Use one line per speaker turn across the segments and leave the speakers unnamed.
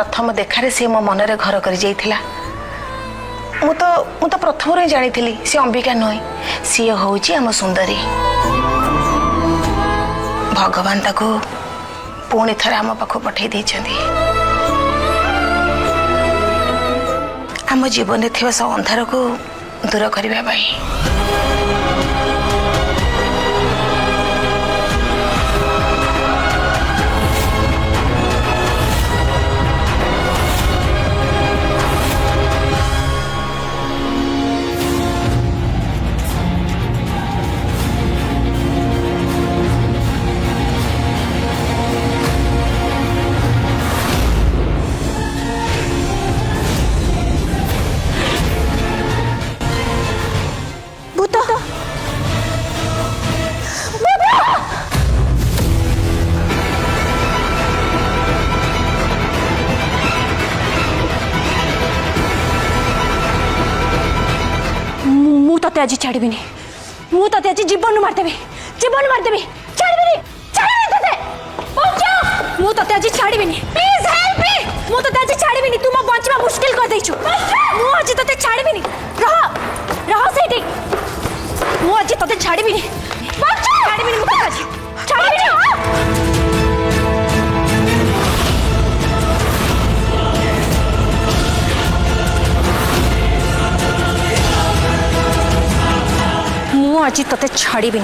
प्रथम देखारे सी मो मनरे घर कर जाइथिला। मु तो प्रथम रे जानी थी सी अंबिका नुहे सी होची आम सुंदरी। भगवान ताको पुणी थरे आम पाख पठे देइछंती। आम जीवन में थिबा सब अंधार को दूर करबा पाई।
तते आज छाड़बी मु तते आज जीवन मारदेवी छाड़बी तते मु तते आज छाड़बी प्लीज हेल्प मी मु तते आज छाड़बी तुम बंचवा मुश्किल कर देछु मु आज तते छाड़बी रह सेठी मु आज तते छाड़बी छाड़बी मु तते आज छाड़बी आज तते छाड़बी।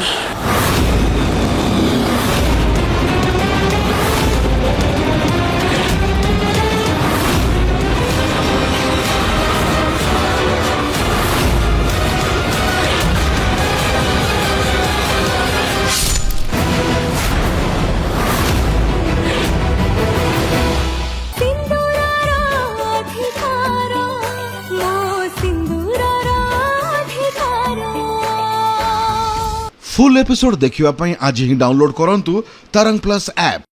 फुल एपिसोड देखिवा पई आज ही डाउनलोड करंतु तरंग प्लस ऐप।